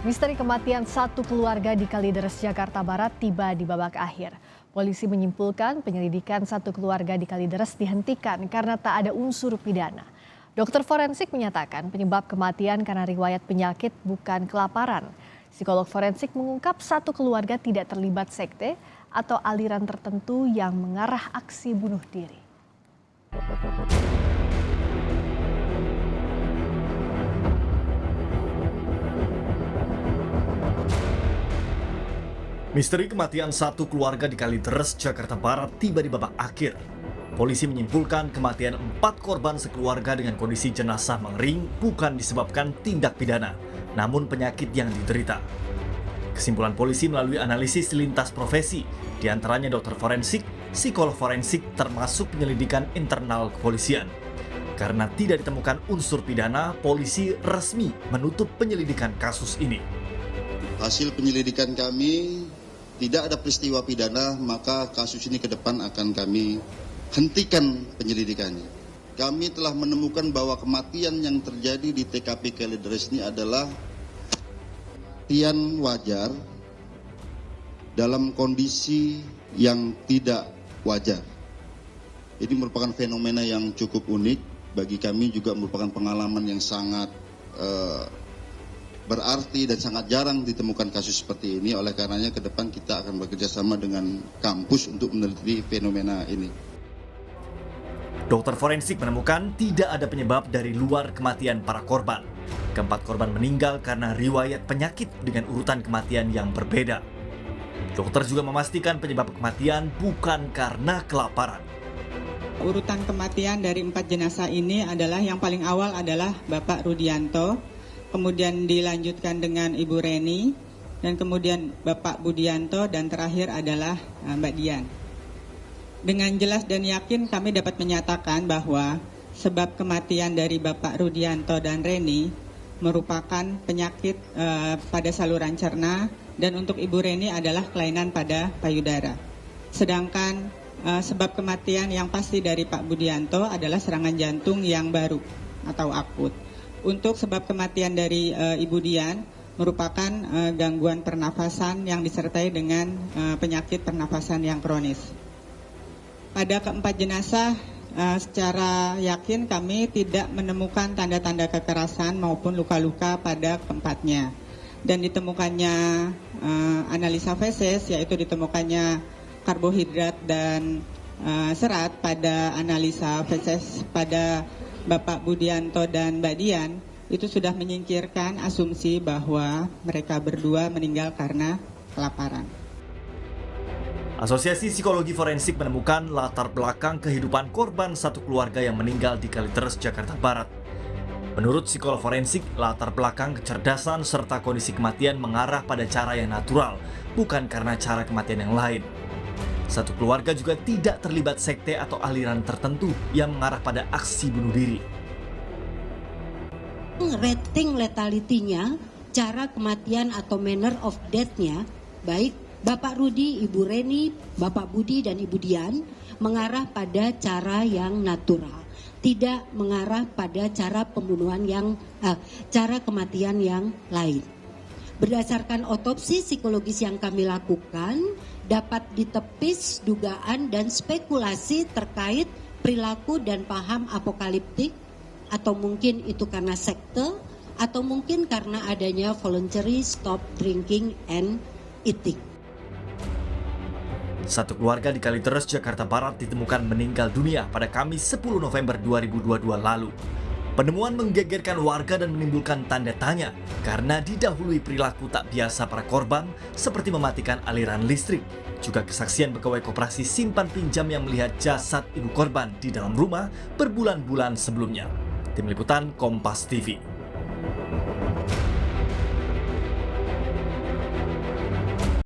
Misteri kematian satu keluarga di Kalideres, Jakarta Barat tiba di babak akhir. Polisi menyimpulkan penyelidikan satu keluarga di Kalideres dihentikan karena tak ada unsur pidana. Dokter forensik menyatakan penyebab kematian karena riwayat penyakit bukan kelaparan. Psikolog forensik mengungkap satu keluarga tidak terlibat sekte atau aliran tertentu yang mengarah aksi bunuh diri. Misteri kematian satu keluarga di Kalideres, Jakarta Barat tiba di babak akhir. Polisi menyimpulkan kematian 4 korban sekeluarga dengan kondisi jenazah mengering bukan disebabkan tindak pidana, namun penyakit yang diderita. Kesimpulan polisi melalui analisis lintas profesi, diantaranya dokter forensik, psikolog forensik, termasuk penyelidikan internal kepolisian. Karena tidak ditemukan unsur pidana, polisi resmi menutup penyelidikan kasus ini. Hasil penyelidikan kami, tidak ada peristiwa pidana, maka kasus ini ke depan akan kami hentikan penyelidikannya. Kami telah menemukan bahwa kematian yang terjadi di TKP Kalideres ini adalah kematian wajar dalam kondisi yang tidak wajar. Ini merupakan fenomena yang cukup unik, bagi kami juga merupakan pengalaman yang sangat berarti dan sangat jarang ditemukan kasus seperti ini. Oleh karenanya ke depan kita akan bekerja sama dengan kampus untuk meneliti fenomena ini. Dokter forensik menemukan tidak ada penyebab dari luar kematian para korban. Keempat korban meninggal karena riwayat penyakit dengan urutan kematian yang berbeda. Dokter juga memastikan penyebab kematian bukan karena kelaparan. Urutan kematian dari 4 jenazah ini adalah yang paling awal adalah Bapak Rudianto, kemudian dilanjutkan dengan Ibu Reni, dan kemudian Bapak Budianto, dan terakhir adalah Mbak Dian. Dengan jelas dan yakin kami dapat menyatakan bahwa sebab kematian dari Bapak Rudianto dan Reni merupakan penyakit pada saluran cerna, dan untuk Ibu Reni adalah kelainan pada payudara. Sedangkan sebab kematian yang pasti dari Pak Budianto adalah serangan jantung yang baru atau akut. Untuk sebab kematian dari Ibu Dian merupakan gangguan pernafasan yang disertai dengan penyakit pernafasan yang kronis. Pada keempat jenazah secara yakin kami tidak menemukan tanda-tanda kekerasan maupun luka-luka pada keempatnya. Dan ditemukannya analisa feses, yaitu ditemukannya karbohidrat dan serat pada analisa feses pada Bapak Budianto dan Mbak Dian, itu sudah menyingkirkan asumsi bahwa mereka berdua meninggal karena kelaparan. Asosiasi Psikologi Forensik menemukan latar belakang kehidupan korban satu keluarga yang meninggal di Kalideres, Jakarta Barat. Menurut psikolog forensik, latar belakang kecerdasan serta kondisi kematian mengarah pada cara yang natural, bukan karena cara kematian yang lain. Satu keluarga juga tidak terlibat sekte atau aliran tertentu yang mengarah pada aksi bunuh diri. Rating letality-nya, cara kematian atau manner of death-nya, baik Bapak Rudi, Ibu Reni, Bapak Budi, dan Ibu Dian, mengarah pada cara yang natural. Tidak mengarah pada cara pembunuhan cara kematian yang lain. Berdasarkan otopsi psikologis yang kami lakukan, dapat ditepis dugaan dan spekulasi terkait perilaku dan paham apokaliptik, atau mungkin itu karena sekte, atau mungkin karena adanya voluntary stop drinking and eating. Satu keluarga di Kalideres, Jakarta Barat ditemukan meninggal dunia pada Kamis 10 November 2022 lalu. Penemuan menggegerkan warga dan menimbulkan tanda tanya karena didahului perilaku tak biasa para korban seperti mematikan aliran listrik. Juga kesaksian pegawai koperasi simpan pinjam yang melihat jasad ibu korban di dalam rumah berbulan-bulan sebelumnya. Tim Liputan Kompas TV.